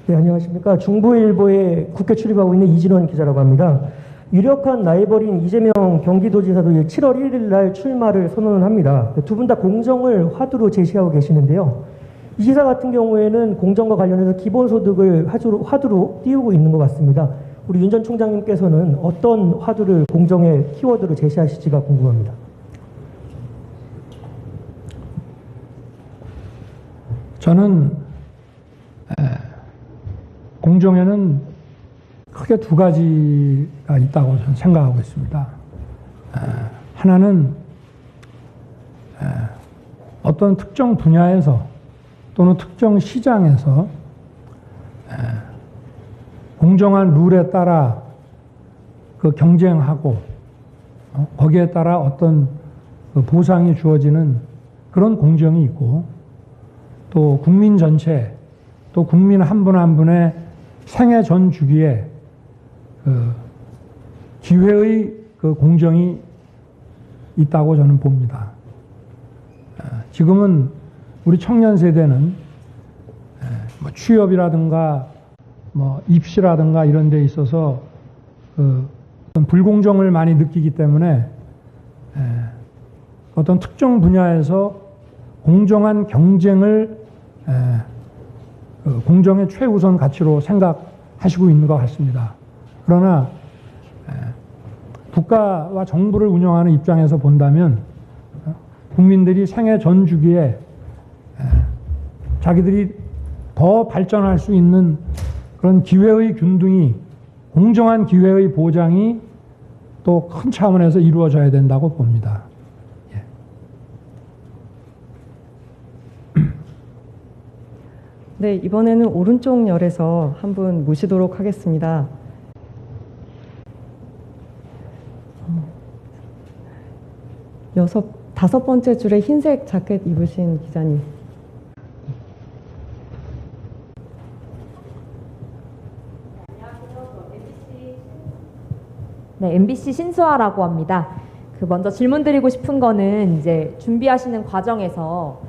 네, 안녕하십니까. 중부일보에 국회 출입하고 있는 이진원 기자라고 합니다. 유력한 라이벌인 이재명 경기도지사도 7월 1일 날 출마를 선언을 합니다. 두 분 다 공정을 화두로 제시하고 계시는데요. 이 지사 같은 경우에는 공정과 관련해서 기본소득을 화두로 띄우고 있는 것 같습니다. 우리 윤 전 총장님께서는 어떤 화두를 공정의 키워드로 제시하실지가 궁금합니다. 저는 공정에는 크게 두 가지가 있다고 저는 생각하고 있습니다. 하나는 어떤 특정 분야에서 또는 특정 시장에서 공정한 룰에 따라 그 경쟁하고 거기에 따라 어떤 그 보상이 주어지는 그런 공정이 있고, 또 국민 전체, 또 국민 한 분 한 분의 생애 전 주기에 그 기회의 그 공정이 있다고 저는 봅니다. 지금은 우리 청년 세대는 뭐 취업이라든가 뭐 입시라든가 이런 데 있어서 그 어떤 불공정을 많이 느끼기 때문에 어떤 특정 분야에서 공정한 경쟁을 공정의 최우선 가치로 생각하시고 있는 것 같습니다. 그러나 국가와 정부를 운영하는 입장에서 본다면 국민들이 생애 전 주기에 자기들이 더 발전할 수 있는 그런 기회의 균등이, 공정한 기회의 보장이 또 큰 차원에서 이루어져야 된다고 봅니다. 네, 이번에는 오른쪽 열에서 한 분 모시도록 하겠습니다. 다섯 번째 줄에 흰색 자켓 입으신 기자님. 네, MBC 신수아라고 합니다. 먼저 질문드리고 싶은 거는 이제 준비하시는 과정에서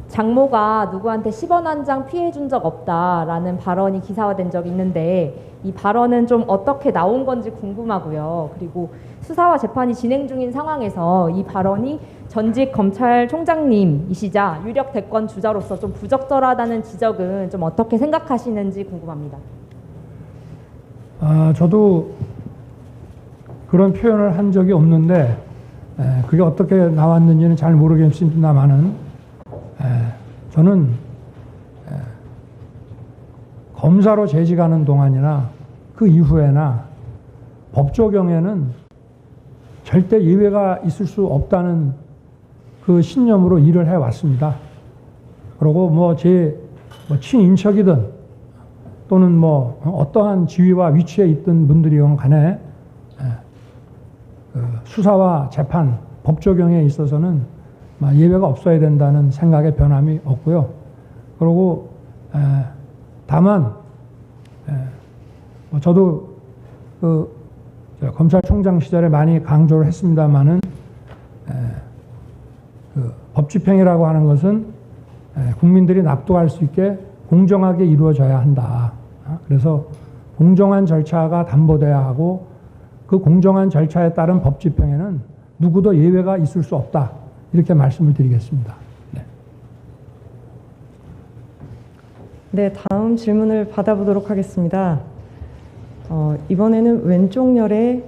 장모가 누구한테 10원 한 장 피해 준 적 없다라는 발언이 기사화된 적이 있는데, 이 발언은 좀 어떻게 나온 건지 궁금하고요. 그리고 수사와 재판이 진행 중인 상황에서 이 발언이 전직 검찰총장님이시자 유력 대권 주자로서 좀 부적절하다는 지적은 좀 어떻게 생각하시는지 궁금합니다. 저도 그런 표현을 한 적이 없는데 그게 어떻게 나왔는지는 잘 모르겠습니다만은 저는 검사로 재직하는 동안이나 그 이후에나 법 적용에는 절대 예외가 있을 수 없다는 그 신념으로 일을 해왔습니다. 그리고 제 친인척이든 또는 어떠한 지위와 위치에 있던 분들이건 간에 수사와 재판, 법 적용에 있어서는 예외가 없어야 된다는 생각에 변함이 없고요. 그리고 다만 저도 검찰총장 시절에 많이 강조를 했습니다마는 법 집행이라고 하는 것은 국민들이 납득할 수 있게 공정하게 이루어져야 한다. 그래서 공정한 절차가 담보돼야 하고, 그 공정한 절차에 따른 법 집행에는 누구도 예외가 있을 수 없다. 이렇게 말씀을 드리겠습니다. 네, 다음 질문을 받아보도록 하겠습니다. 이번에는 왼쪽 열의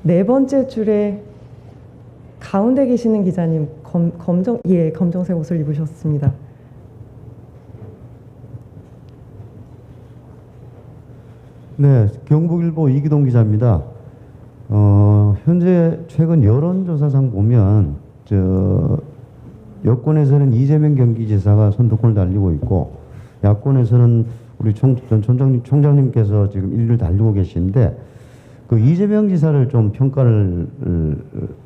네 번째 줄에 가운데 계시는 기자님, 검정색 옷을 입으셨습니다. 네, 경북일보 이기동 기자입니다. 현재 최근 여론조사상 보면 여권에서는 이재명 경기지사가 선두권을 달리고 있고, 야권에서는 우리 총장님께서 지금 1위를 달리고 계신데, 그 이재명 지사를 좀 평가를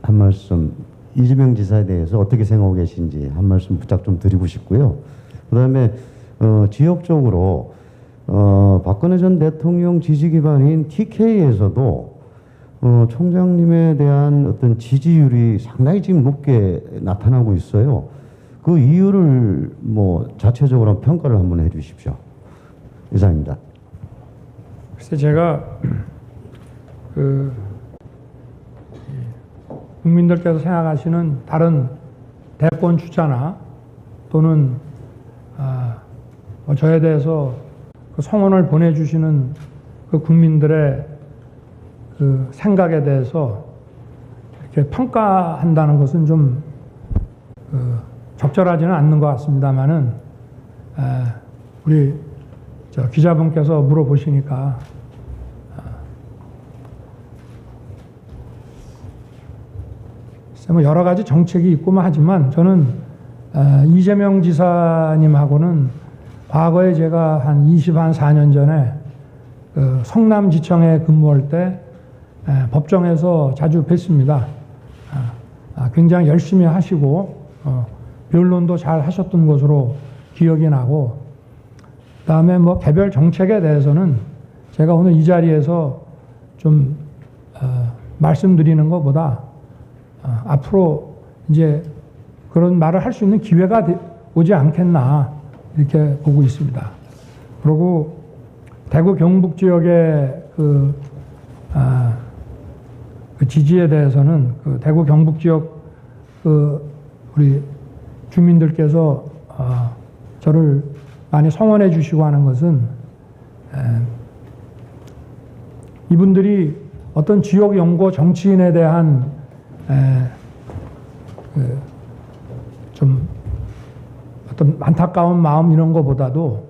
한 말씀, 이재명 지사에 대해서 어떻게 생각하고 계신지 한 말씀 부탁 좀 드리고 싶고요. 그 다음에 지역적으로 박근혜 전 대통령 지지 기반인 TK에서도 총장님에 대한 어떤 지지율이 상당히 지금 높게 나타나고 있어요. 그 이유를 자체적으로 평가를 한번 해 주십시오. 이상입니다. 글쎄 제가 국민들께서 생각하시는 다른 대권 주자나 또는 저에 대해서 그 성원을 보내주시는 그 국민들의 그 생각에 대해서 이렇게 평가한다는 것은 좀 적절하지는 않는 것 같습니다만은 우리 기자분께서 물어보시니까 뭐 여러 가지 정책이 있고만 하지만 저는 이재명 지사님하고는 과거에 제가 한 4년 전에 그 성남지청에 근무할 때 법정에서 자주 뵀습니다. 굉장히 열심히 하시고 변론도 잘 하셨던 것으로 기억이 나고, 그다음에 뭐 개별 정책에 대해서는 제가 오늘 이 자리에서 좀 말씀드리는 것보다 앞으로 이제 그런 말을 할 수 있는 기회가 오지 않겠나 이렇게 보고 있습니다. 그리고 대구 경북 지역의 그 지지에 대해서는 그 대구 경북 지역 우리 주민들께서 저를 많이 성원해 주시고 하는 것은 이분들이 어떤 지역 연구 정치인에 대한 좀 어떤 안타까운 마음 이런 것보다도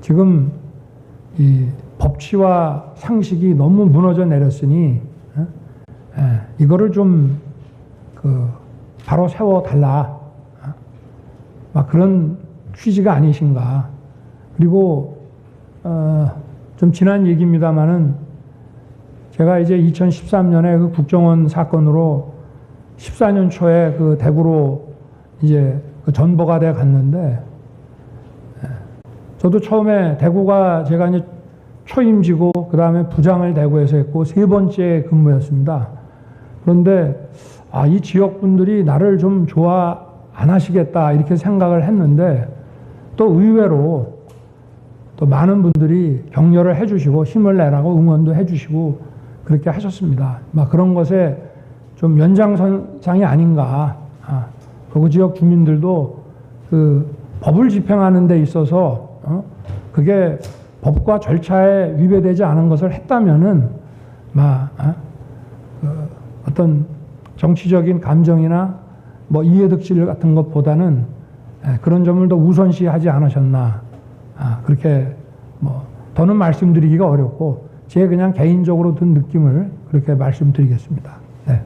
지금 이 법치와 상식이 너무 무너져 내렸으니 이거를 좀 바로 세워 달라, 막 그런 취지가 아니신가. 그리고 좀 지난 얘기입니다만은 제가 이제 2013년에 그 국정원 사건으로 14년 초에 그 대구로 이제 그 전보가 돼 갔는데, 저도 처음에 대구가 제가 이제 초임지고 그 다음에 부장을 대구에서 했고 3번째 근무였습니다. 그런데 이 지역 분들이 나를 좀 좋아 안 하시겠다 이렇게 생각을 했는데, 또 의외로 또 많은 분들이 격려를 해주시고 힘을 내라고 응원도 해주시고 그렇게 하셨습니다. 막 그런 것에 좀 연장선상이 아닌가. 그 지역 주민들도 그 법을 집행하는 데 있어서 그게 법과 절차에 위배되지 않은 것을 했다면은 어떤 정치적인 감정이나 뭐 이해득실 같은 것보다는 그런 점을 더 우선시하지 않으셨나. 그렇게 뭐 더는 말씀드리기가 어렵고 제 그냥 개인적으로 든 느낌을 그렇게 말씀드리겠습니다. 네.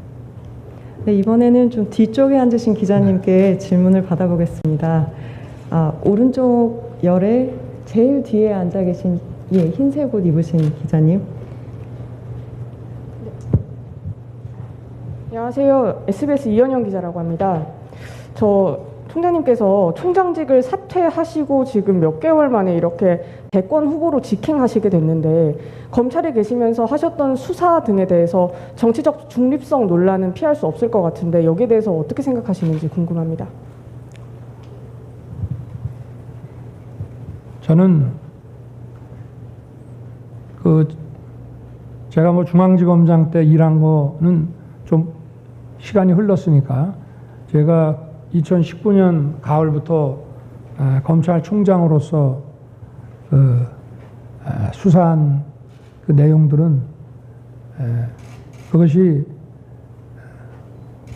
네, 이번에는 좀 뒤쪽에 앉으신 기자님께 질문을 받아보겠습니다. 오른쪽 열에 제일 뒤에 앉아 계신 흰색 옷 입으신 기자님. 안녕하세요. SBS 이현영 기자라고 합니다. 저 총장님께서 총장직을 사퇴하시고 지금 몇 개월 만에 이렇게 대권 후보로 직행하시게 됐는데, 검찰에 계시면서 하셨던 수사 등에 대해서 정치적 중립성 논란은 피할 수 없을 것 같은데 여기에 대해서 어떻게 생각하시는지 궁금합니다. 저는 제가 뭐 중앙지검장 때 일한 거는 좀 시간이 흘렀으니까 제가 2019년 가을부터 검찰총장으로서 수사한 그 내용들은 그것이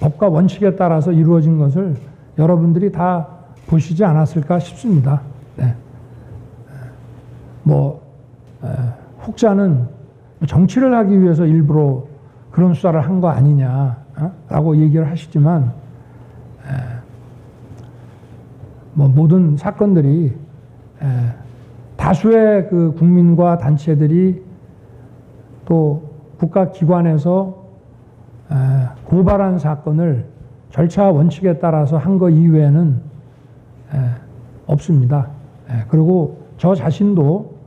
법과 원칙에 따라서 이루어진 것을 여러분들이 다 보시지 않았을까 싶습니다. 네. 혹자는 정치를 하기 위해서 일부러 그런 수사를 한 거 아니냐라고 얘기를 하시지만, 모든 사건들이 다수의 그 국민과 단체들이 또 국가기관에서 고발한 사건을 절차 원칙에 따라서 한 거 이외에는 없습니다. 그리고 저 자신도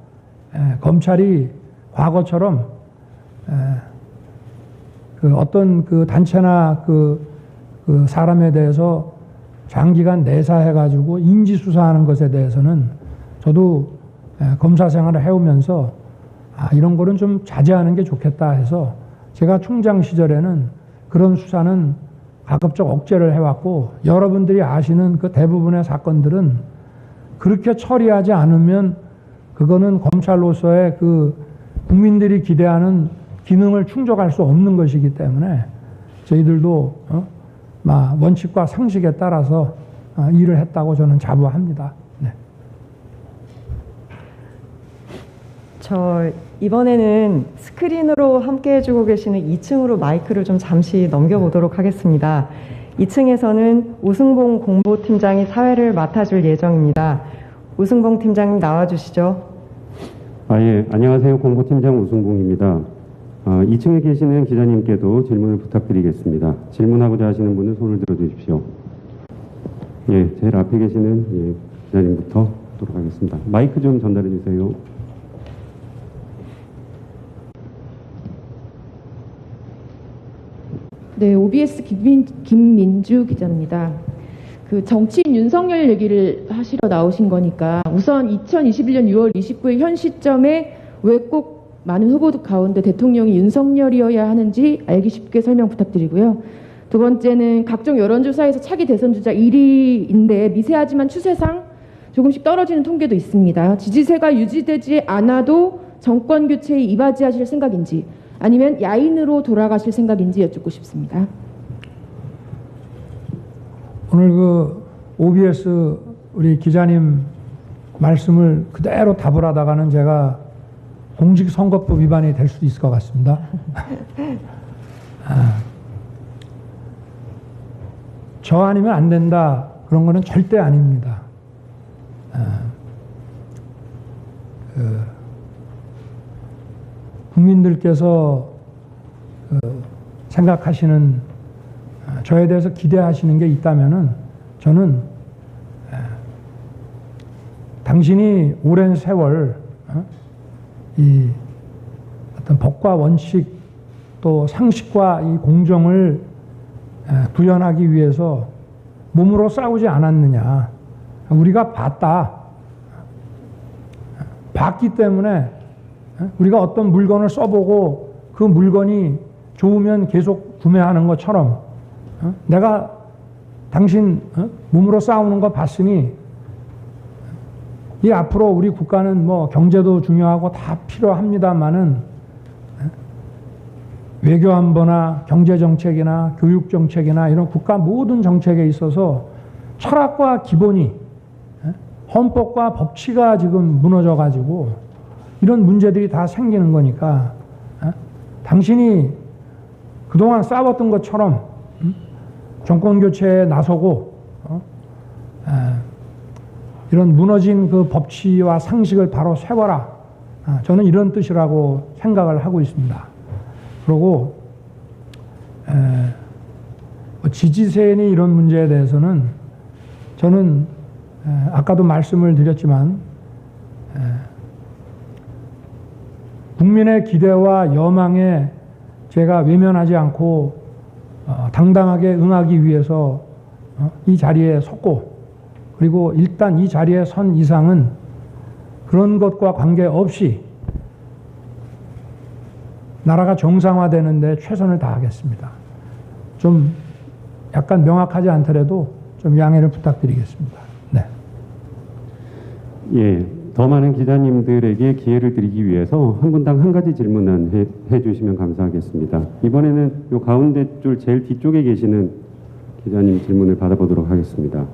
검찰이 과거처럼 그 어떤 그 단체나 그 사람에 대해서 장기간 내사해가지고 인지수사하는 것에 대해서는 저도 검사 생활을 해오면서 이런 거는 좀 자제하는 게 좋겠다 해서 제가 총장 시절에는 그런 수사는 가급적 억제를 해왔고, 여러분들이 아시는 그 대부분의 사건들은 그렇게 처리하지 않으면 그거는 검찰로서의 그 국민들이 기대하는 기능을 충족할 수 없는 것이기 때문에 저희들도 원칙과 상식에 따라서 일을 했다고 저는 자부합니다. 네. 저 이번에는 스크린으로 함께 해주고 계시는 2층으로 마이크를 좀 잠시 넘겨보도록 하겠습니다. 2층에서는 우승봉 공보팀장이 사회를 맡아줄 예정입니다. 우승봉 팀장님 나와주시죠. 예, 안녕하세요. 공보팀장 우승봉입니다. 2층에 계시는 기자님께도 질문을 부탁드리겠습니다. 질문하고자 하시는 분은 손을 들어주십시오. 예, 제일 앞에 계시는 기자님부터 하도록 하겠습니다. 마이크 좀 전달해 주세요. 네, OBS 김민주 기자입니다. 그 정치인 윤석열 얘기를 하시러 나오신 거니까 우선 2021년 6월 29일 현 시점에 왜 꼭 많은 후보들 가운데 대통령이 윤석열이어야 하는지 알기 쉽게 설명 부탁드리고요. 두 번째는 각종 여론조사에서 차기 대선 주자 1위인데 미세하지만 추세상 조금씩 떨어지는 통계도 있습니다. 지지세가 유지되지 않아도 정권 교체에 이바지하실 생각인지 아니면 야인으로 돌아가실 생각인지 여쭙고 싶습니다. 오늘 그 OBS 우리 기자님 말씀을 그대로 답을 하다가는 제가 공직선거법 위반이 될 수도 있을 것 같습니다. 저 아니면 안 된다 그런 거는 절대 아닙니다. 국민들께서 생각하시는 저에 대해서 기대하시는 게 있다면은 저는 당신이 오랜 세월 이 어떤 법과 원칙 또 상식과 이 공정을 구현하기 위해서 몸으로 싸우지 않았느냐. 우리가 봤기 때문에 우리가 어떤 물건을 써보고 그 물건이 좋으면 계속 구매하는 것처럼 내가 당신 몸으로 싸우는 거 봤으니 이 앞으로 우리 국가는 뭐 경제도 중요하고 다 필요합니다만은 외교안보나 경제정책이나 교육정책이나 이런 국가 모든 정책에 있어서 철학과 기본이 헌법과 법치가 지금 무너져 가지고 이런 문제들이 다 생기는 거니까 당신이 그동안 싸웠던 것처럼 정권 교체에 나서고 이런 무너진 그 법치와 상식을 바로 세워라. 저는 이런 뜻이라고 생각을 하고 있습니다. 그리고 지지세니 이런 문제에 대해서는 저는 아까도 말씀을 드렸지만 국민의 기대와 여망에 제가 외면하지 않고 당당하게 응하기 위해서 이 자리에 섰고, 그리고 일단 이 자리에 선 이상은 그런 것과 관계없이 나라가 정상화되는데 최선을 다하겠습니다. 좀 약간 명확하지 않더라도 좀 양해를 부탁드리겠습니다. 네. 예, 더 많은 기자님들에게 기회를 드리기 위해서 한 분당 한 가지 질문만 해주시면 감사하겠습니다. 이번에는 요 가운데 줄 제일 뒤쪽에 계시는 기자님 질문을 받아보도록 하겠습니다.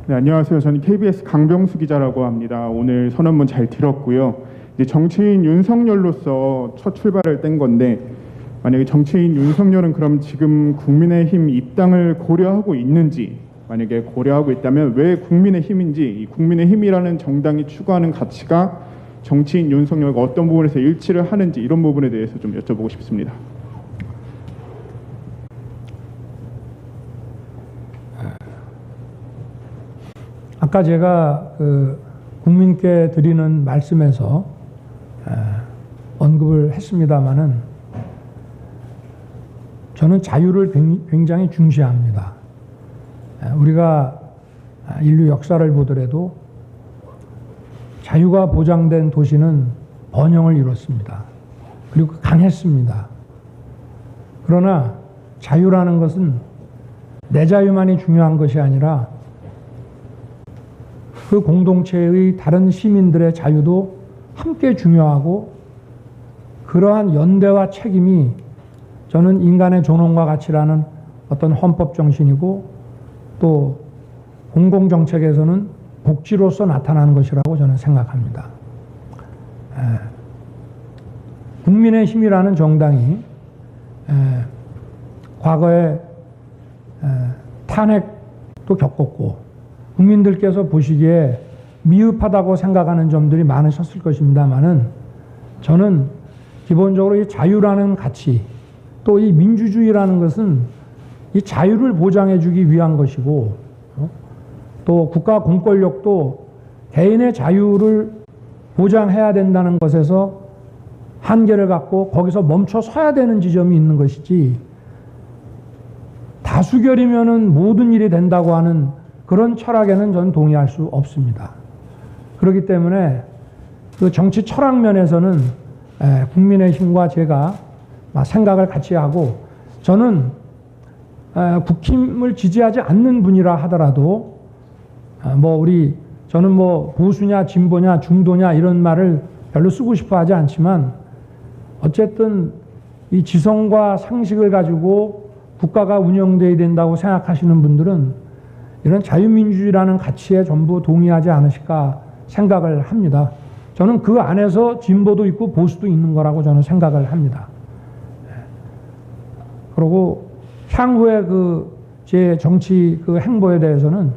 네, 안녕하세요. 저는 KBS 강병수 기자라고 합니다. 오늘 선언문 잘 들었고요. 이제 정치인 윤석열로서 첫 출발을 뗀 건데, 만약에 정치인 윤석열은 그럼 지금 국민의힘 입당을 고려하고 있는지, 만약에 고려하고 있다면 왜 국민의힘인지, 이 국민의힘이라는 정당이 추구하는 가치가 정치인 윤석열과 어떤 부분에서 일치를 하는지, 이런 부분에 대해서 좀 여쭤보고 싶습니다. 아까 제가 국민께 드리는 말씀에서 언급을 했습니다마는 저는 자유를 굉장히 중시합니다. 우리가 인류 역사를 보더라도 자유가 보장된 도시는 번영을 이뤘습니다. 그리고 강했습니다. 그러나 자유라는 것은 내 자유만이 중요한 것이 아니라 그 공동체의 다른 시민들의 자유도 함께 중요하고, 그러한 연대와 책임이 저는 인간의 존엄과 가치라는 어떤 헌법 정신이고, 또 공공정책에서는 복지로서 나타나는 것이라고 저는 생각합니다. 국민의힘이라는 정당이 과거에 탄핵도 겪었고, 국민들께서 보시기에 미흡하다고 생각하는 점들이 많으셨을 것입니다만은, 저는 기본적으로 이 자유라는 가치, 또 이 민주주의라는 것은 이 자유를 보장해 주기 위한 것이고, 또 국가 공권력도 개인의 자유를 보장해야 된다는 것에서 한계를 갖고 거기서 멈춰 서야 되는 지점이 있는 것이지, 다수결이면은 모든 일이 된다고 하는 그런 철학에는 저는 동의할 수 없습니다. 그렇기 때문에 그 정치 철학 면에서는 국민의힘과 제가 생각을 같이 하고, 저는 국힘을 지지하지 않는 분이라 하더라도 저는 보수냐 진보냐 중도냐 이런 말을 별로 쓰고 싶어 하지 않지만, 어쨌든 이 지성과 상식을 가지고 국가가 운영돼야 된다고 생각하시는 분들은 이런 자유민주주의라는 가치에 전부 동의하지 않으실까 생각을 합니다. 저는 그 안에서 진보도 있고 보수도 있는 거라고 저는 생각을 합니다. 그리고 향후에 제 정치 행보에 대해서는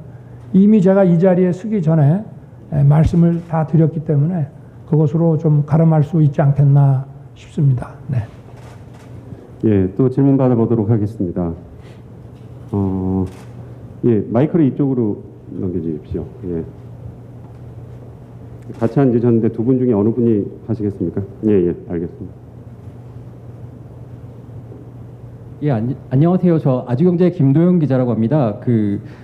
이미 제가 이 자리에 서기 전에 말씀을 다 드렸기 때문에 그것으로 좀 가름할 수 있지 않겠나 싶습니다. 네. 예, 또 질문 받아보도록 하겠습니다. 마이크를 이쪽으로 넘겨주십시오. 예. 같이 앉으셨는데 두 분 중에 어느 분이 하시겠습니까? 예, 알겠습니다. 예, 안녕하세요. 저 아주경제 김도영 기자라고 합니다.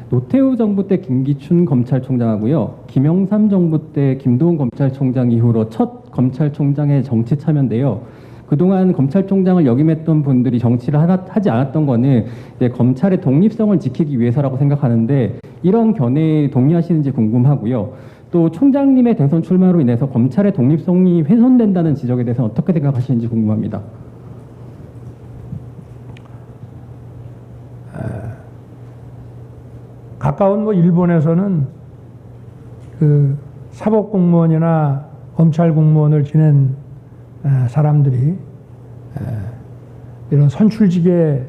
노태우 정부 때 김기춘 검찰총장하고요, 김영삼 정부 때 김도훈 검찰총장 이후로 첫 검찰총장의 정치 참여인데요. 그동안 검찰총장을 역임했던 분들이 정치를 하지 않았던 거는 이제 검찰의 독립성을 지키기 위해서라고 생각하는데, 이런 견해에 동의하시는지 궁금하고요. 또 총장님의 대선 출마로 인해서 검찰의 독립성이 훼손된다는 지적에 대해서 어떻게 생각하시는지 궁금합니다. 가까운 일본에서는 사법공무원이나 검찰공무원을 지낸 사람들이 이런 선출직에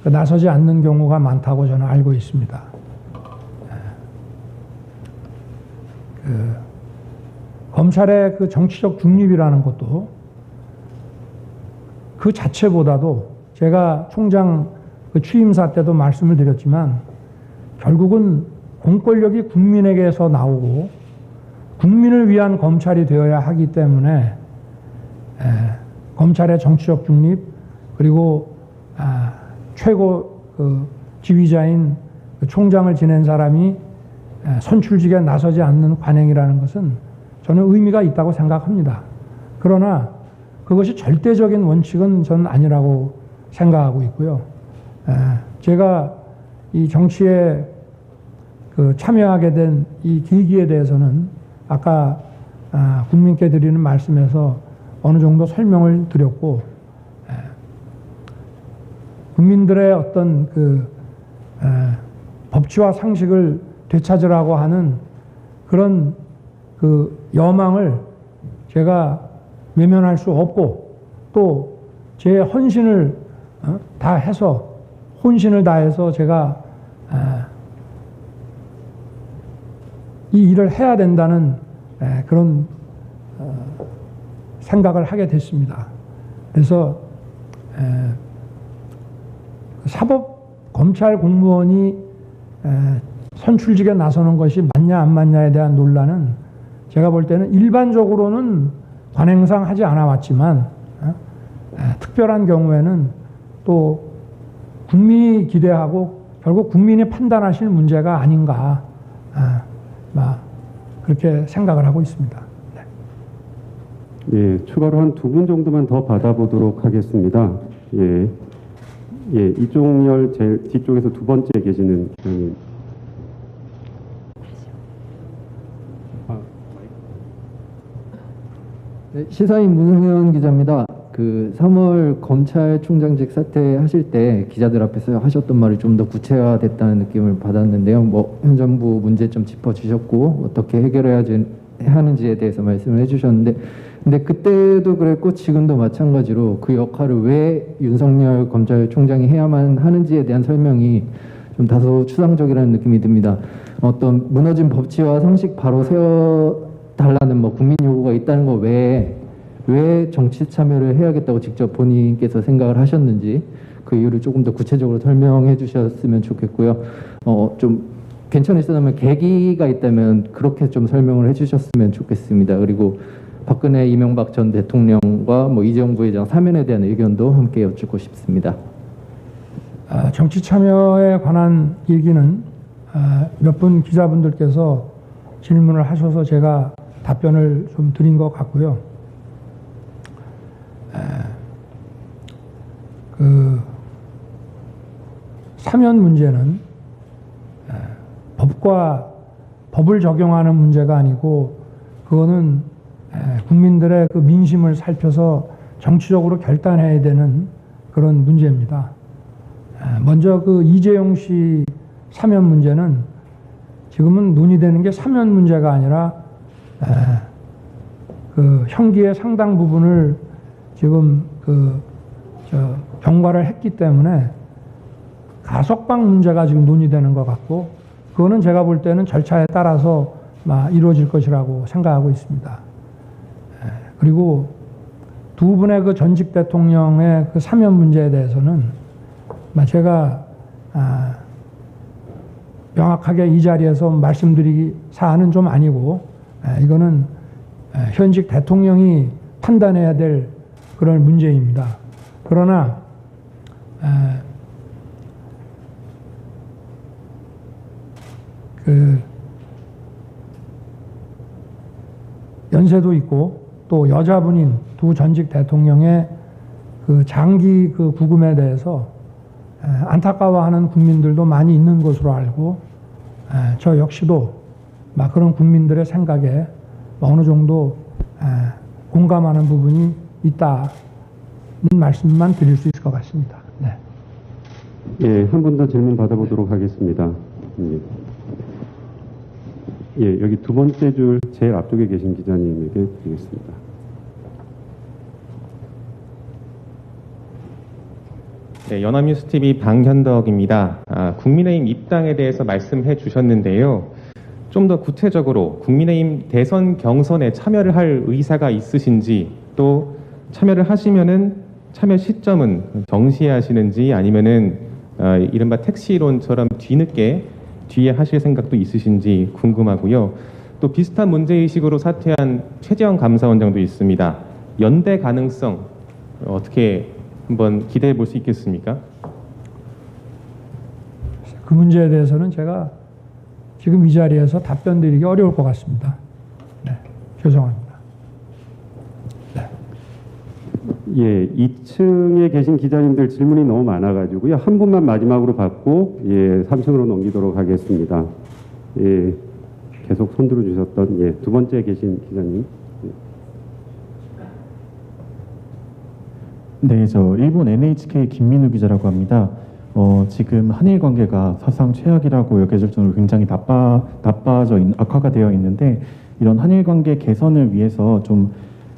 나서지 않는 경우가 많다고 저는 알고 있습니다. 검찰의 정치적 중립이라는 것도 그 자체보다도, 제가 총장 취임사 때도 말씀을 드렸지만, 결국은 공권력이 국민에게서 나오고 국민을 위한 검찰이 되어야 하기 때문에 검찰의 정치적 중립, 그리고 최고 지휘자인 총장을 지낸 사람이 선출직에 나서지 않는 관행이라는 것은 저는 의미가 있다고 생각합니다. 그러나 그것이 절대적인 원칙은 저는 아니라고 생각하고 있고요. 제가 이 정치에 참여하게 된 이 계기에 대해서는 아까 국민께 드리는 말씀에서 어느 정도 설명을 드렸고, 국민들의 어떤 법치와 상식을 되찾으라고 하는 그런 여망을 제가 외면할 수 없고, 또 제 헌신을 다해서, 혼신을 다해서 제가 이 일을 해야 된다는 그런 생각을 하게 됐습니다. 그래서 사법 검찰 공무원이 선출직에 나서는 것이 맞냐 안 맞냐에 대한 논란은 제가 볼 때는 일반적으로는 관행상 하지 않아 왔지만, 특별한 경우에는 또 국민이 기대하고 결국 국민이 판단하실 문제가 아닌가 그렇게 생각을 하고 있습니다. 네. 예, 추가로 한 두 분 정도만 더 받아보도록 하겠습니다. 예, 이종열 제일 뒤쪽에서 두 번째 계시는 기자님. 네, 시사인 문성현 기자입니다. 그 3월 검찰총장직 사퇴하실 때 기자들 앞에서 하셨던 말이 좀 더 구체화됐다는 느낌을 받았는데요. 뭐 현 정부 문제점 짚어주셨고 어떻게 해결해야 하는지에 대해서 말씀을 해주셨는데, 근데 그때도 그랬고 지금도 마찬가지로 그 역할을 왜 윤석열 검찰총장이 해야만 하는지에 대한 설명이 좀 다소 추상적이라는 느낌이 듭니다. 어떤 무너진 법치와 상식 바로 세워달라는 뭐 국민 요구가 있다는 거 외에 왜 정치 참여를 해야겠다고 직접 본인께서 생각을 하셨는지 그 이유를 조금 더 구체적으로 설명해 주셨으면 좋겠고요. 좀 괜찮으시다면 계기가 있다면 그렇게 좀 설명을 해 주셨으면 좋겠습니다. 그리고 박근혜 이명박 전 대통령과 뭐 이재용 부회장 사면에 대한 의견도 함께 여쭙고 싶습니다. 정치 참여에 관한 얘기는 몇 분 기자분들께서 질문을 하셔서 제가 답변을 좀 드린 것 같고요. 그 사면 문제는 법을 적용하는 문제가 아니고 그거는 국민들의 그 민심을 살펴서 정치적으로 결단해야 되는 그런 문제입니다. 먼저 그 이재용 씨 사면 문제는 지금은 논의되는 게 사면 문제가 아니라 그 형기의 상당 부분을 지금 경과를 했기 때문에 가석방 문제가 지금 논의되는 것 같고, 그거는 제가 볼 때는 절차에 따라서 이루어질 것이라고 생각하고 있습니다. 그리고 두 분의 그 전직 대통령의 그 사면 문제에 대해서는 제가 명확하게 이 자리에서 말씀드리기 사안은 좀 아니고, 이거는 현직 대통령이 판단해야 될 그런 문제입니다. 그러나 그 연세도 있고 또 여자분인 두 전직 대통령의 그 장기 그 구금에 대해서 안타까워하는 국민들도 많이 있는 것으로 알고, 저 역시도 그런 국민들의 생각에 어느 정도 공감하는 부분이 있다는 말씀만 드릴 수 있을 것 같습니다. 네. 예, 한 분 더 질문 받아보도록 하겠습니다. 예, 여기 두 번째 줄 제일 앞쪽에 계신 기자님에게 드리겠습니다. 네, 연합뉴스TV 방현덕입니다. 국민의힘 입당에 대해서 말씀해 주셨는데요. 좀 더 구체적으로 국민의힘 대선 경선에 참여를 할 의사가 있으신지, 또 참여를 하시면은 참여 시점은 정시에 하시는지 아니면은 이른바 택시론처럼 뒤에 하실 생각도 있으신지 궁금하고요. 또 비슷한 문제의식으로 사퇴한 최재형 감사원장도 있습니다. 연대 가능성 어떻게 한번 기대해 볼 수 있겠습니까? 그 문제에 대해서는 제가 지금 이 자리에서 답변 드리기 어려울 것 같습니다. 네, 죄송합니다. 네. 예, 2층에 계신 기자님들 질문이 너무 많아가지고요. 한 분만 마지막으로 받고 3층으로 넘기도록 하겠습니다. 예, 계속 손 들어주셨던 두 번째 계신 기자님. 네, 저 일본 NHK 김민우 기자라고 합니다. 지금 한일 관계가 사상 최악이라고 여겨질 정도로 굉장히 악화가 되어 있는데, 이런 한일 관계 개선을 위해서 좀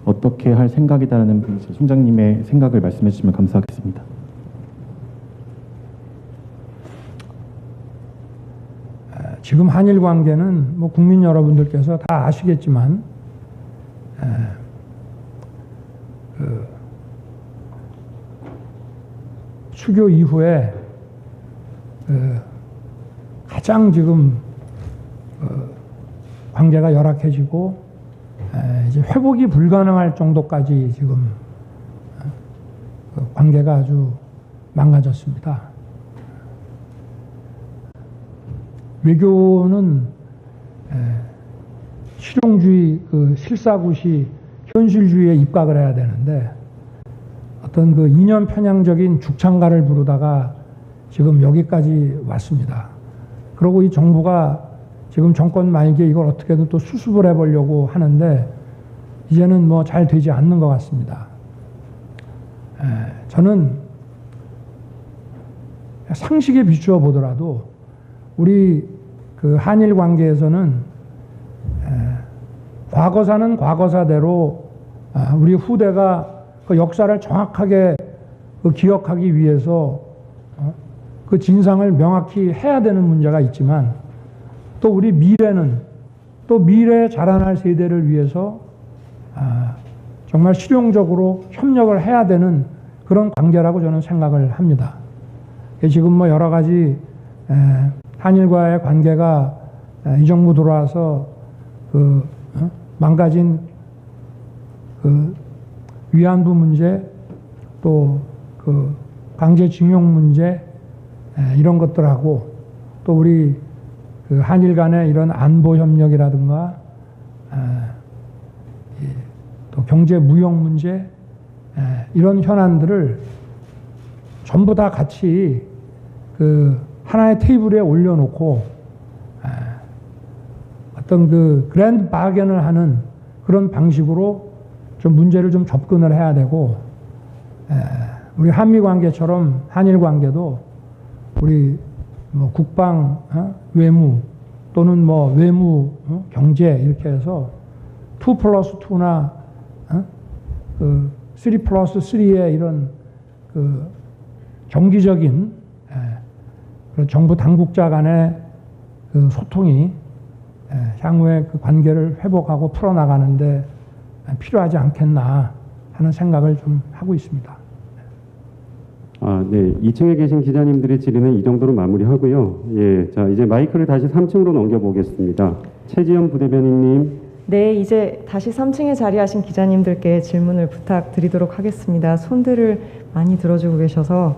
어떻게 할 생각이다라는 총장님의 생각을 말씀해 주시면 감사하겠습니다. 지금 한일 관계는 뭐 국민 여러분들께서 다 아시겠지만 수교 이후에 가장 지금 관계가 열악해지고 이제 회복이 불가능할 정도까지 지금 관계가 아주 망가졌습니다. 외교는 실용주의, 그 실사구시, 현실주의에 입각을 해야 되는데 어떤 그 이념 편향적인 죽창가를 부르다가 지금 여기까지 왔습니다. 그리고 이 정부가 지금 정권 말기에 이걸 어떻게든 또 수습을 해보려고 하는데 이제는 뭐 잘 되지 않는 것 같습니다. 저는 상식에 비추어 보더라도 우리 그 한일 관계에서는 과거사는 과거사대로 우리 후대가 그 역사를 정확하게 그 기억하기 위해서 그 진상을 명확히 해야 되는 문제가 있지만 또 우리 미래는 또 미래에 자라날 세대를 위해서 정말 실용적으로 협력을 해야 되는 그런 관계라고 저는 생각을 합니다. 지금 뭐 여러 가지 한일과의 관계가 이 정부 들어와서 그 망가진 그 위안부 문제 또 그 강제징용 문제 이런 것들하고 또 우리 그 한일 간의 이런 안보 협력이라든가 또 경제 무역 문제 이런 현안들을 전부 다 같이 그 하나의 테이블에 올려놓고 어떤 그 그랜드 바겐을 하는 그런 방식으로 좀 문제를 좀 접근을 해야 되고 우리 한미 관계처럼 한일 관계도 우리 뭐 국방, 외무 또는 뭐 외무, 경제 이렇게 해서 2+2나 그 3+3의 이런 그 정기적인 정부 당국자 간의 그 소통이 향후에 그 관계를 회복하고 풀어나가는데 필요하지 않겠나 하는 생각을 좀 하고 있습니다. 네. 2층에 계신 기자님들의 질의는 이 정도로 마무리하고요. 예, 자 이제 마이크를 다시 3층으로 넘겨보겠습니다. 최지연 부대변인님. 네, 이제 다시 3층에 자리하신 기자님들께 질문을 부탁드리도록 하겠습니다. 손들을 많이 들어주고 계셔서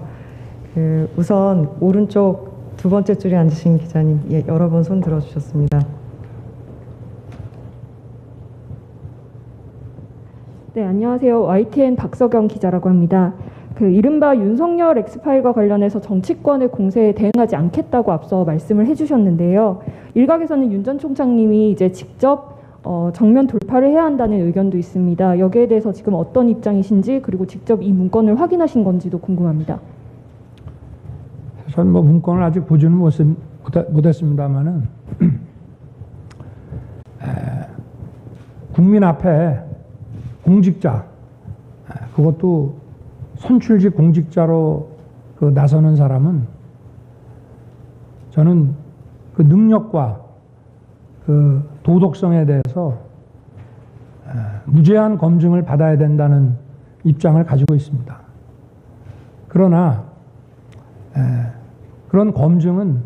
우선 오른쪽 두 번째 줄에 앉으신 기자님 여러 번 손 들어주셨습니다. 네, 안녕하세요. YTN 박서경 기자라고 합니다. 그 이른바 윤석열 엑스파일과 관련해서 정치권의 공세에 대응하지 않겠다고 앞서 말씀을 해주셨는데요. 일각에서는 윤 전 총장님이 이제 직접 정면 돌파를 해야 한다는 의견도 있습니다. 여기에 대해서 지금 어떤 입장이신지 그리고 직접 이 문건을 확인하신 건지도 궁금합니다. 저는 뭐 문건을 아직 보지는 못했습니다만은 국민 앞에 공직자 그것도 선출직 공직자로 그 나서는 사람은 저는 그 능력과 그 도덕성에 대해서 무제한 검증을 받아야 된다는 입장을 가지고 있습니다. 그러나 그런 검증은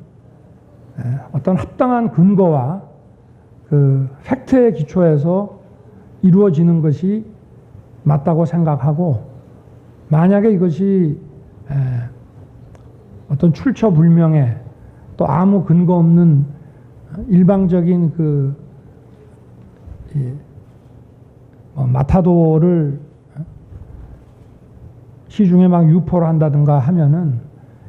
어떤 합당한 근거와 그 팩트에 기초해서 이루어지는 것이 맞다고 생각하고 만약에 이것이 어떤 출처불명의 또 아무 근거 없는 일방적인 그 마타도를 시중에 막 유포를 한다든가 하면은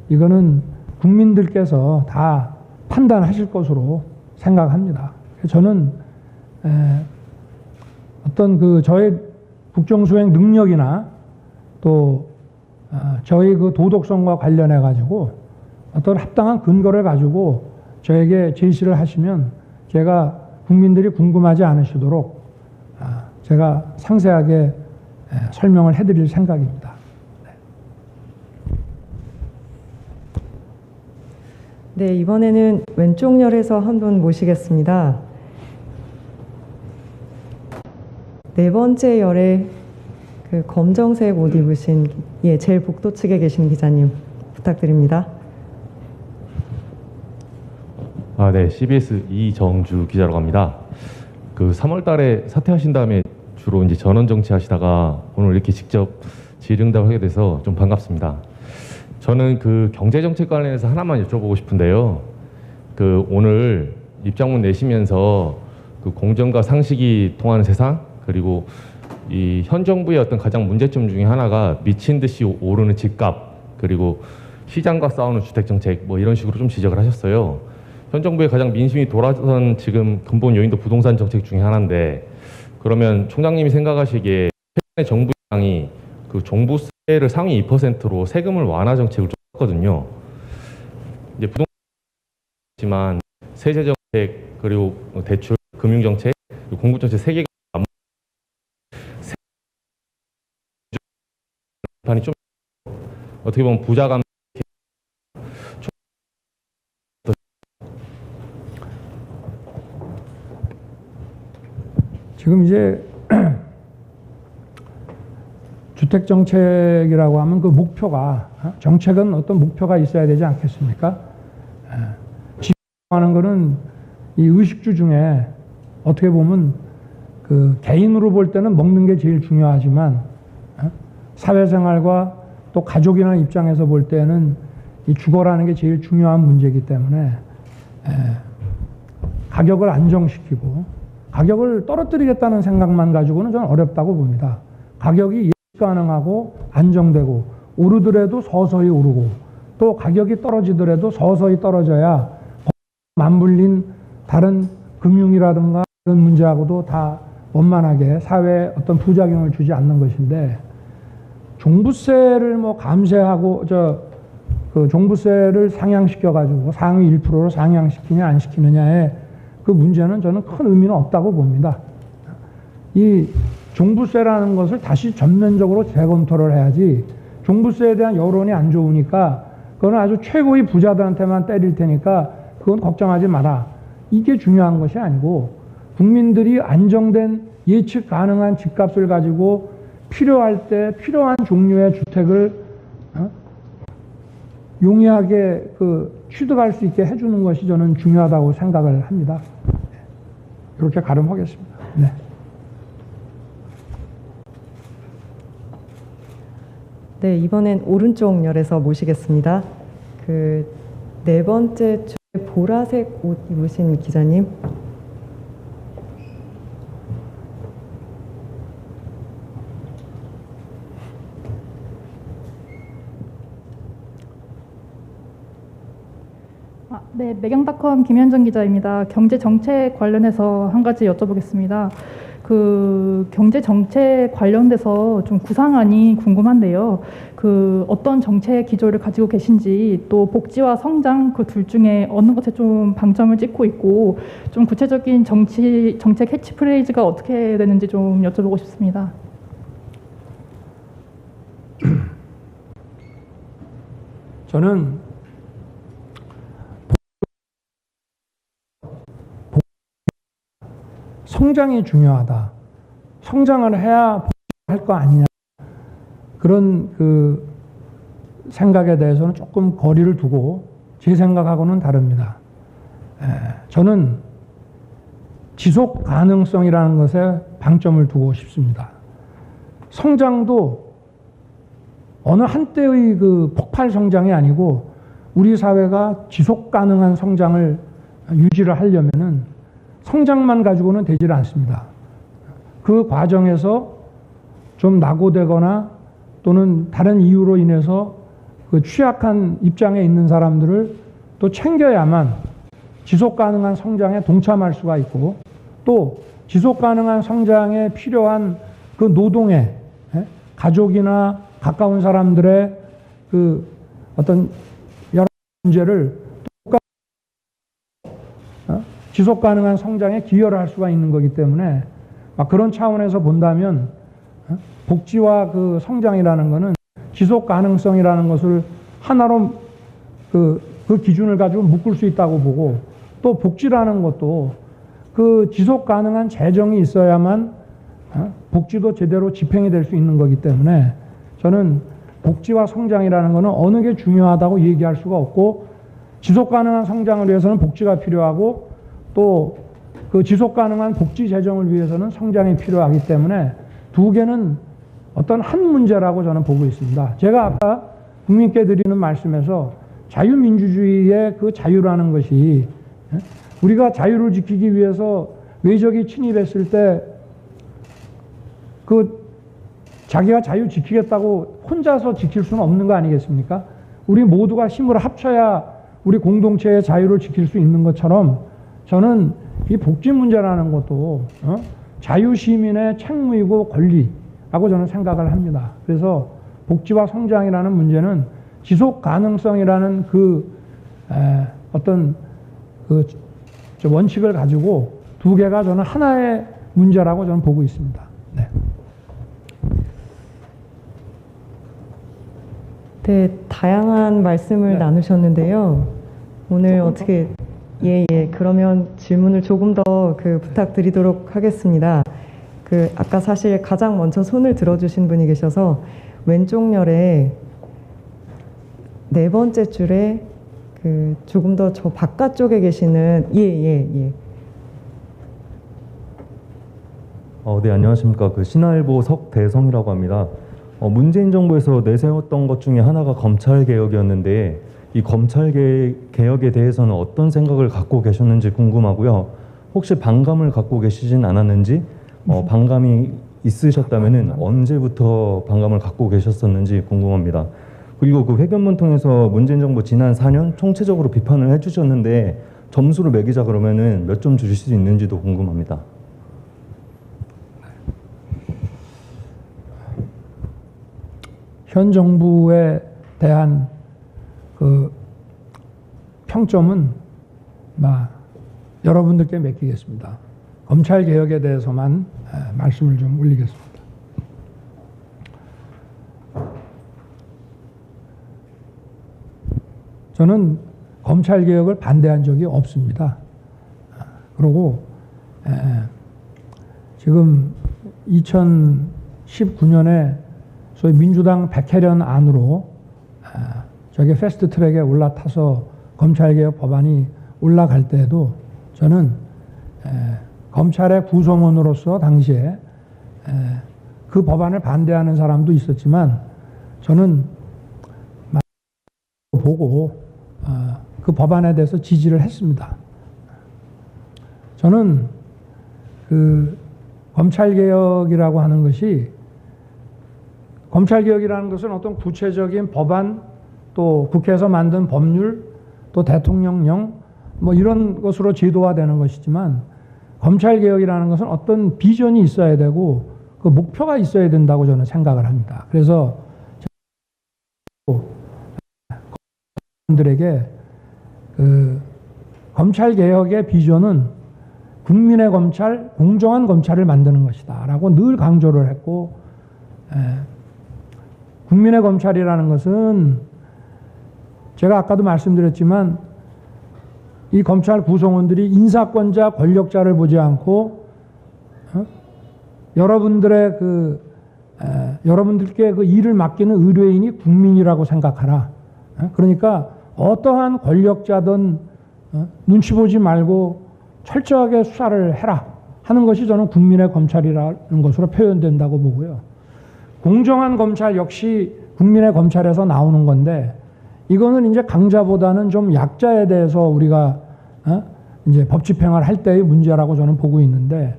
이거는 국민들께서 다 판단하실 것으로 생각합니다. 저는 어떤 그 저의 국정수행 능력이나 또 저희 그 도덕성과 관련해 가지고 어떤 합당한 근거를 가지고 저에게 제시를 하시면 제가 국민들이 궁금하지 않으시도록 제가 상세하게 설명을 해드릴 생각입니다. 네, 이번에는 왼쪽 열에서 한 분 모시겠습니다. 네 번째 열에 그 검정색 옷 입으신 제일 복도 측에 계신 기자님 부탁드립니다. 네, CBS 이정주 기자라고 합니다. 그 3월 달에 사퇴하신 다음에 주로 이제 전원 정치 하시다가 오늘 이렇게 직접 질의응답을 하게 돼서 좀 반갑습니다. 저는 그 경제 정책 관련해서 하나만 여쭤보고 싶은데요. 그 오늘 입장문 내시면서 그 공정과 상식이 통하는 세상, 그리고 이 현 정부의 어떤 가장 문제점 중에 하나가 미친 듯이 오르는 집값, 그리고 시장과 싸우는 주택 정책, 뭐 이런 식으로 좀 지적을 하셨어요. 현 정부의 가장 민심이 돌아선 지금 근본 요인도 부동산 정책 중에 하나인데, 그러면 총장님이 생각하시기에 최근에 정부 당이 그 종부세를 상위 2%로 세금을 완화 정책을 좀 했거든요. 이제 부동산지만 세제 정책, 그리고 대출, 금융 정책, 그리고 공급 정책 세 개가 판이 좀 어떻게 보면 부자감 지금 이제 주택 정책이라고 하면 그 목표가, 정책은 어떤 목표가 있어야 되지 않겠습니까? 지표하는 거는 이 의식주 중에 어떻게 보면 그 개인으로 볼 때는 먹는 게 제일 중요하지만 사회생활과 또 가족이나 입장에서 볼 때는 이 주거라는 게 제일 중요한 문제이기 때문에 가격을 안정시키고 가격을 떨어뜨리겠다는 생각만 가지고는 저는 어렵다고 봅니다. 가격이 예측 가능하고 안정되고 오르더라도 서서히 오르고 또 가격이 떨어지더라도 서서히 떨어져야 맞물린 다른 금융이라든가 이런 문제하고도 다 원만하게 사회에 어떤 부작용을 주지 않는 것인데, 종부세를 뭐 감세하고 그 종부세를 상향시켜 가지고 상위 1%로 상향시키냐 안 시키느냐에 그 문제는 저는 큰 의미는 없다고 봅니다. 이 종부세라는 것을 다시 전면적으로 재검토를 해야지, 종부세에 대한 여론이 안 좋으니까 그건 아주 최고의 부자들한테만 때릴 테니까 그건 걱정하지 마라, 이게 중요한 것이 아니고, 국민들이 안정된 예측 가능한 집값을 가지고 필요할 때 필요한 종류의 주택을 용이하게 그 취득할 수 있게 해주는 것이 저는 중요하다고 생각을 합니다. 이렇게 가름하겠습니다. 네. 네, 이번엔 오른쪽 열에서 모시겠습니다. 그 네 번째 줄에 보라색 옷 입으신 기자님. 네, 매경닷컴 김현정 기자입니다. 경제 정책 관련해서 한 가지 여쭤보겠습니다. 그 경제 정책 관련돼서 좀 구상안이 궁금한데요. 그 어떤 정책 기조를 가지고 계신지, 또 복지와 성장 그 둘 중에 어느 것에 좀 방점을 찍고 있고, 좀 구체적인 정책 캐치프레이즈가 어떻게 되는지 좀 여쭤보고 싶습니다. 저는 성장이 중요하다. 성장을 해야 할 거 아니냐. 그런 그 생각에 대해서는 조금 거리를 두고 제 생각하고는 다릅니다. 저는 지속 가능성이라는 것에 방점을 두고 싶습니다. 성장도 어느 한때의 그 폭발 성장이 아니고, 우리 사회가 지속 가능한 성장을 유지를 하려면은 성장만 가지고는 되질 않습니다. 그 과정에서 좀 낙오되거나 또는 다른 이유로 인해서 그 취약한 입장에 있는 사람들을 또 챙겨야만 지속 가능한 성장에 동참할 수가 있고, 또 지속 가능한 성장에 필요한 그 노동에 가족이나 가까운 사람들의 그 어떤 여러 문제를 지속 가능한 성장에 기여를 할 수가 있는 거기 때문에, 그런 차원에서 본다면 복지와 그 성장이라는 것은 지속 가능성이라는 것을 하나로 그 기준을 가지고 묶을 수 있다고 보고, 또 복지라는 것도 그 지속 가능한 재정이 있어야만 복지도 제대로 집행이 될 수 있는 거기 때문에, 저는 복지와 성장이라는 것은 어느 게 중요하다고 얘기할 수가 없고, 지속 가능한 성장을 위해서는 복지가 필요하고, 또 그 지속 가능한 복지 재정을 위해서는 성장이 필요하기 때문에 두 개는 어떤 한 문제라고 저는 보고 있습니다. 제가 아까 국민께 드리는 말씀에서 자유민주주의의 그 자유라는 것이 우리가 자유를 지키기 위해서 외적이 침입했을 때 그 자기가 자유 지키겠다고 혼자서 지킬 수는 없는 거 아니겠습니까? 우리 모두가 힘을 합쳐야 우리 공동체의 자유를 지킬 수 있는 것처럼 저는 이 복지 문제라는 것도 자유 시민의 책무이고 권리라고 저는 생각을 합니다. 그래서 복지와 성장이라는 문제는 지속 가능성이라는 어떤 원칙을 가지고 두 개가 저는 하나의 문제라고 저는 보고 있습니다. 네. 네, 다양한 말씀을 나누셨는데요. 오늘 어떻게 그러면 질문을 조금 더 부탁드리도록 하겠습니다. 아까 사실 가장 먼저 손을 들어주신 분이 계셔서 왼쪽 열에 네 번째 줄에 조금 더 저 바깥쪽에 계시는 예. 네, 안녕하십니까. 신화일보 석대성이라고 합니다. 문재인 정부에서 내세웠던 것 중에 하나가 검찰개혁이었는데 이 검찰개혁에 대해서는 어떤 생각을 갖고 계셨는지 궁금하고요. 혹시 반감을 갖고 계시진 않았는지, 반감이 있으셨다면 언제부터 반감을 갖고 계셨었는지 궁금합니다. 그리고 그 회견문 통해서 문재인 정부 지난 4년 총체적으로 비판을 해주셨는데 점수를 매기자 그러면은 몇 점 주실 수 있는지도 궁금합니다. 현 정부에 대한 평점은 여러분들께 맡기겠습니다. 검찰 개혁에 대해서만 말씀을 좀 올리겠습니다. 저는 검찰 개혁을 반대한 적이 없습니다. 그리고 지금 2019년에 소위 민주당 백혜련 안으로 저게 패스트 트랙에 올라타서 검찰개혁 법안이 올라갈 때에도 저는 검찰의 구성원으로서 당시에 그 법안을 반대하는 사람도 있었지만 저는 보고 그 법안에 대해서 지지를 했습니다. 저는 검찰개혁이라고 하는 것이 검찰개혁이라는 것은 어떤 구체적인 법안, 또 국회에서 만든 법률, 또 대통령령 이런 것으로 제도화되는 것이지만 검찰개혁이라는 것은 어떤 비전이 있어야 되고 그 목표가 있어야 된다고 저는 생각을 합니다. 그래서 여러분들에게 검찰개혁의 비전은 국민의 검찰, 공정한 검찰을 만드는 것이다 라고 늘 강조를 했고 국민의 검찰이라는 것은 제가 아까도 말씀드렸지만 이 검찰 구성원들이 인사권자, 권력자를 보지 않고 여러분들께 그 일을 맡기는 의뢰인이 국민이라고 생각하라. 그러니까 어떠한 권력자든 눈치 보지 말고 철저하게 수사를 해라 하는 것이 저는 국민의 검찰이라는 것으로 표현된다고 보고요. 공정한 검찰 역시 국민의 검찰에서 나오는 건데 이거는 이제 강자보다는 좀 약자에 대해서 우리가 이제 법 집행을 할 때의 문제라고 저는 보고 있는데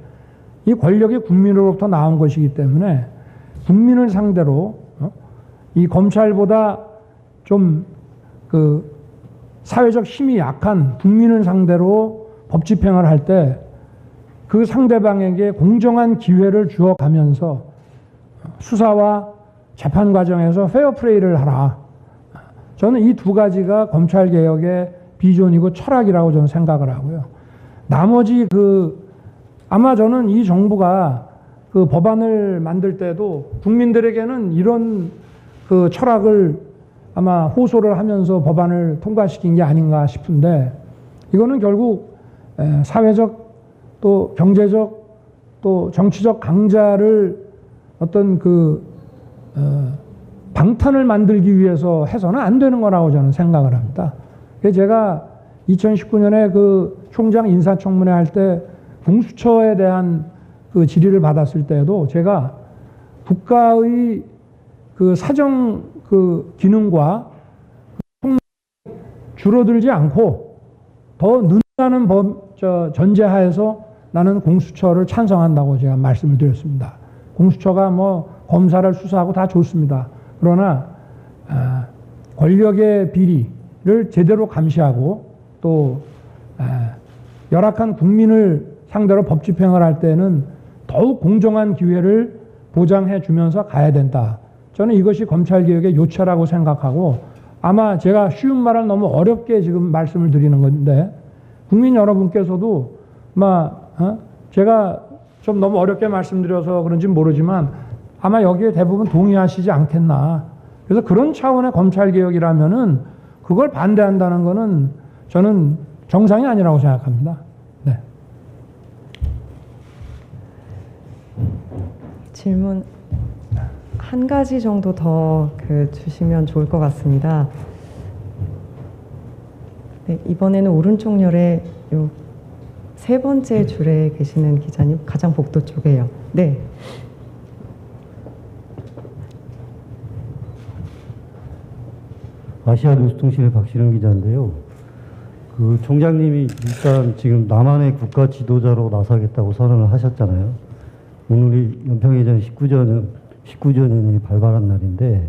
이 권력이 국민으로부터 나온 것이기 때문에 국민을 상대로 이 검찰보다 좀 사회적 힘이 약한 국민을 상대로 법 집행을 할 때 그 상대방에게 공정한 기회를 주어가면서 수사와 재판 과정에서 페어플레이를 하라. 저는 이 두 가지가 검찰개혁의 비전이고 철학이라고 저는 생각을 하고요. 나머지 아마 저는 이 정부가 그 법안을 만들 때도 국민들에게는 이런 철학을 아마 호소를 하면서 법안을 통과시킨 게 아닌가 싶은데 이거는 결국 사회적 또 경제적 또 정치적 강자를 어떤 방탄을 만들기 위해서 해서는 안 되는 거라고 저는 생각을 합니다. 그래서 제가 2019년에 그 총장 인사청문회 할 때 공수처에 대한 그 질의를 받았을 때도 제가 국가의 그 사정 기능과 줄어들지 않고 더 라는 전제하에서 나는 공수처를 찬성한다고 제가 말씀을 드렸습니다. 공수처가 뭐 검사를 수사하고 다 좋습니다. 그러나 권력의 비리를 제대로 감시하고 또 열악한 국민을 상대로 법 집행을 할 때는 더욱 공정한 기회를 보장해 주면서 가야 된다. 저는 이것이 검찰개혁의 요체라고 생각하고 아마 제가 쉬운 말을 너무 어렵게 지금 말씀을 드리는 건데 국민 여러분께서도 제가 좀 너무 어렵게 말씀드려서 그런지 모르지만 아마 여기에 대부분 동의하시지 않겠나. 그래서 그런 차원의 검찰개혁이라면은 그걸 반대한다는 거는 저는 정상이 아니라고 생각합니다. 네. 질문 한 가지 정도 더 주시면 좋을 것 같습니다. 네, 이번에는 오른쪽 열에 요 세 번째 줄에 계시는 기자님, 가장 복도 쪽에요. 네. 아시아 뉴스통신의 박시령 기자인데요. 그 총장님이 일단 지금 남한의 국가 지도자로 나서겠다고 선언을 하셨잖아요. 오늘이 연평해전 19주년이 발발한 날인데.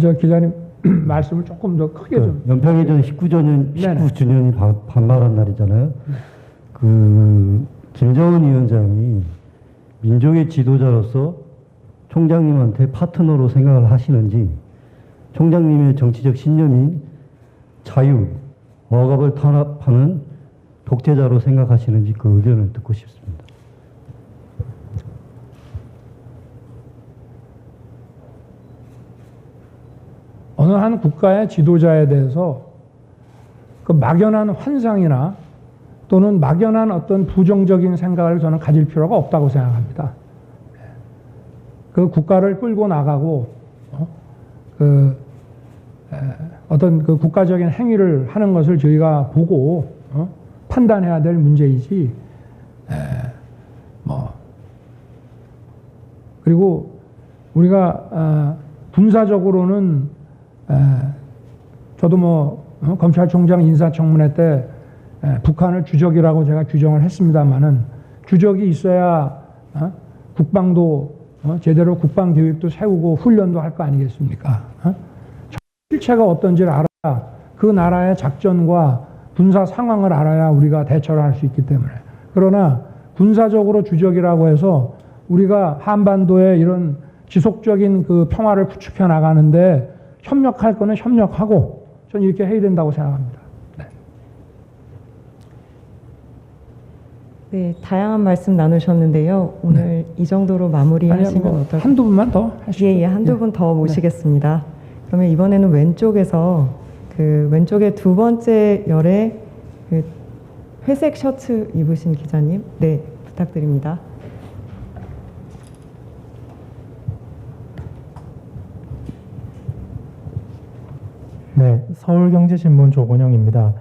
저 기자님 말씀을 조금 더 크게 좀. 연평해전 19주년이 발발한 날이잖아요. 그 김정은 위원장이 민족의 지도자로서 총장님한테 파트너로 생각을 하시는지, 총장님의 정치적 신념인 자유, 억압을 탄압하는 독재자로 생각하시는지 그 의견을 듣고 싶습니다. 어느 한 국가의 지도자에 대해서 그 막연한 환상이나 또는 막연한 어떤 부정적인 생각을 저는 가질 필요가 없다고 생각합니다. 그 국가를 끌고 나가고 어떤 그 국가적인 행위를 하는 것을 저희가 보고 판단해야 될 문제이지. 그리고 우리가 군사적으로는 저도 검찰총장 인사청문회 때 북한을 주적이라고 제가 규정을 했습니다만은 주적이 있어야 국방도 제대로 국방 교육도 세우고 훈련도 할 거 아니겠습니까? 실체가 어떤지를 알아야 그 나라의 작전과 군사 상황을 알아야 우리가 대처를 할 수 있기 때문에. 그러나 군사적으로 주적이라고 해서 우리가 한반도에 이런 지속적인 그 평화를 구축해 나가는데 협력할 거는 협력하고 저는 이렇게 해야 된다고 생각합니다. 네, 다양한 말씀 나누셨는데요. 오늘 이 정도로 마무리하시면 어떨까요? 한두 분만 더 하시죠. 예, 한두 분 더 모시겠습니다. 그러면 이번에는 왼쪽에서 왼쪽에 두 번째 열에 회색 셔츠 입으신 기자님, 네, 부탁드립니다. 네, 서울경제신문 조건영입니다.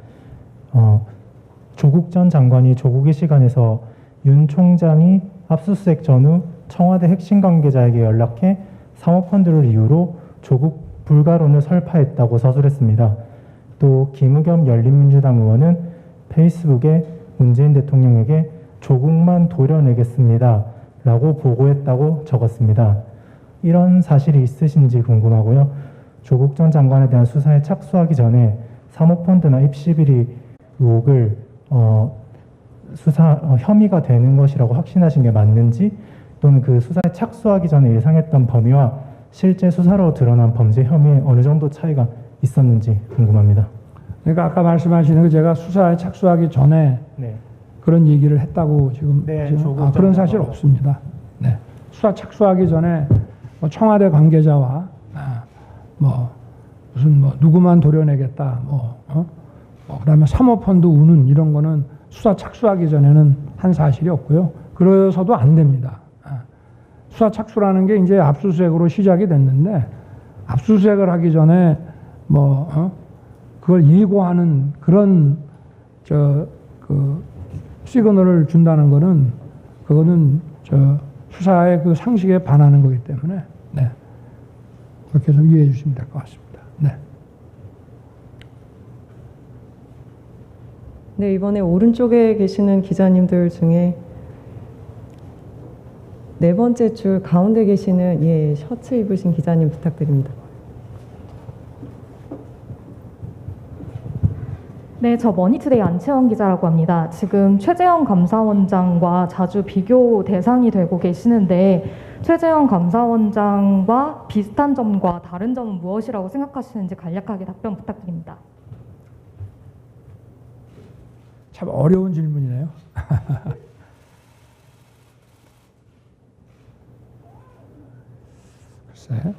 조국 전 장관이 조국의 시간에서 윤 총장이 압수수색 전후 청와대 핵심 관계자에게 연락해 사모펀드를 이유로 조국 불가론을 설파했다고 서술했습니다. 또 김의겸 열린민주당 의원은 페이스북에 문재인 대통령에게 조국만 도려내겠습니다 라고 보고했다고 적었습니다. 이런 사실이 있으신지 궁금하고요. 조국 전 장관에 대한 수사에 착수하기 전에 사모펀드나 입시비리 의혹을 혐의가 되는 것이라고 확신하신 게 맞는지, 또는 그 수사에 착수하기 전에 예상했던 범위와 실제 수사로 드러난 범죄 혐의에 어느 정도 차이가 있었는지 궁금합니다. 그러니까 아까 말씀하시는 거 제가 수사에 착수하기 전에 그런 얘기를 했다고 지금 그런 사실 없습니다. 네. 수사 착수하기 전에 청와대 관계자와 무슨 누구만 도려내겠다 그다음에 사모펀드 우는 이런 거는 수사 착수하기 전에는 한 사실이 없고요. 그래서도 안 됩니다. 수사 착수라는 게 이제 압수수색으로 시작이 됐는데 압수수색을 하기 전에 그걸 예고하는 그런 시그널을 준다는 거는 그거는 수사의 그 상식에 반하는 거기 때문에 그렇게 좀 이해해 주시면 될 것 같습니다. 네. 네, 이번에 오른쪽에 계시는 기자님들 중에 네 번째 줄 가운데 계시는 셔츠 입으신 기자님 부탁드립니다. 네, 저 머니투데이 안채원 기자라고 합니다. 지금 최재형 감사원장과 자주 비교 대상이 되고 계시는데 최재형 감사원장과 비슷한 점과 다른 점은 무엇이라고 생각하시는지 간략하게 답변 부탁드립니다. 참 어려운 질문이네요. 글쎄,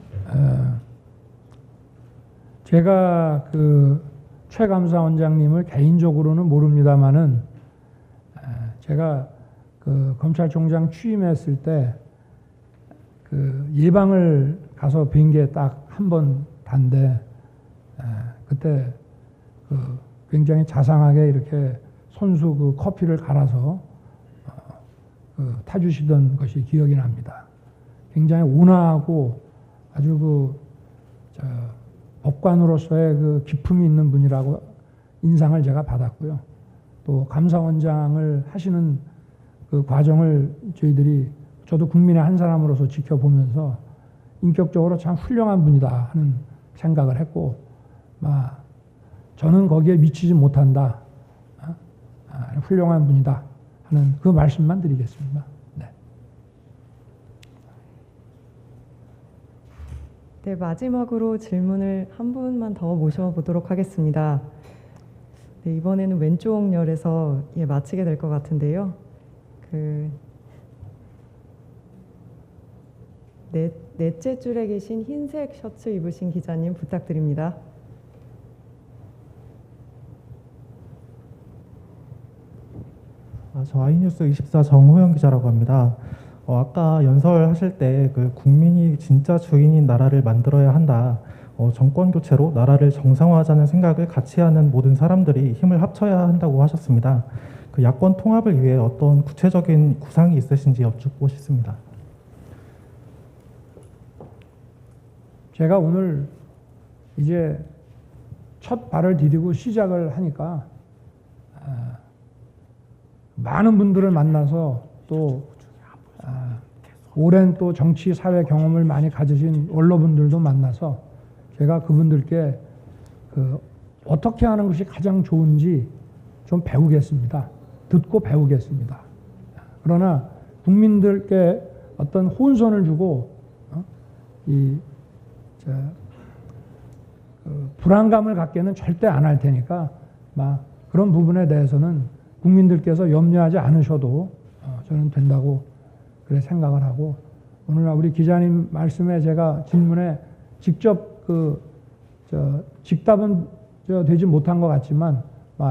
제가 최 감사원장님을 개인적으로는 모릅니다만은 제가 검찰총장 취임했을 때 예방을 가서 뵌 게 딱 한 번 단데 그때 굉장히 자상하게 이렇게 손수 커피를 갈아서 타주시던 것이 기억이 납니다. 굉장히 온화하고 아주 법관으로서의 기품이 있는 분이라고 인상을 제가 받았고요. 또 감사원장을 하시는 과정을 저도 국민의 한 사람으로서 지켜보면서 인격적으로 참 훌륭한 분이다 하는 생각을 했고, 저는 거기에 미치지 못한다. 훌륭한 분이다 하는 그 말씀만 드리겠습니다. 네. 네, 마지막으로 질문을 한 분만 더 모셔보도록 하겠습니다. 네, 이번에는 왼쪽 열에서 마치게 될 것 같은데요. 넷째 줄에 계신 흰색 셔츠 입으신 기자님 부탁드립니다. 저 아이뉴스 24 정호영 기자라고 합니다. 아까 연설하실 때 국민이 진짜 주인인 나라를 만들어야 한다. 정권 교체로 나라를 정상화하자는 생각을 같이 하는 모든 사람들이 힘을 합쳐야 한다고 하셨습니다. 야권 통합을 위해 어떤 구체적인 구상이 있으신지 여쭙고 싶습니다. 제가 오늘 이제 첫 발을 디디고 시작을 하니까 많은 분들을 만나서 또 오랜 또 정치 사회 경험을 많이 가지신 원로분들도 만나서 제가 그분들께 어떻게 하는 것이 가장 좋은지 좀 배우겠습니다. 듣고 배우겠습니다. 그러나 국민들께 어떤 혼선을 주고 불안감을 갖게는 절대 안 할 테니까 그런 부분에 대해서는 국민들께서 염려하지 않으셔도 저는 된다고 그래 생각을 하고, 오늘 우리 기자님 말씀에 제가 질문에 직접 직답은 되지 못한 것 같지만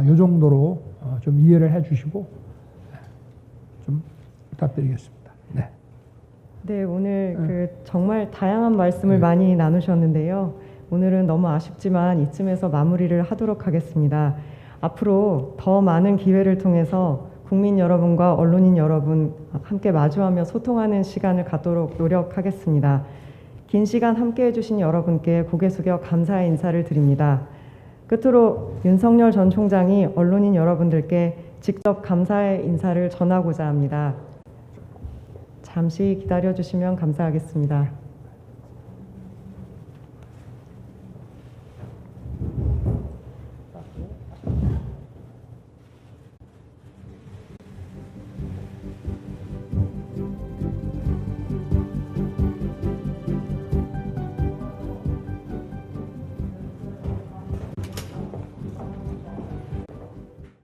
이 정도로 좀 이해를 해주시고 좀 부탁드리겠습니다. 네. 네, 오늘 정말 다양한 말씀을 많이 나누셨는데요. 오늘은 너무 아쉽지만 이쯤에서 마무리를 하도록 하겠습니다. 앞으로 더 많은 기회를 통해서 국민 여러분과 언론인 여러분 함께 마주하며 소통하는 시간을 갖도록 노력하겠습니다. 긴 시간 함께해 주신 여러분께 고개 숙여 감사의 인사를 드립니다. 끝으로 윤석열 전 총장이 언론인 여러분들께 직접 감사의 인사를 전하고자 합니다. 잠시 기다려 주시면 감사하겠습니다.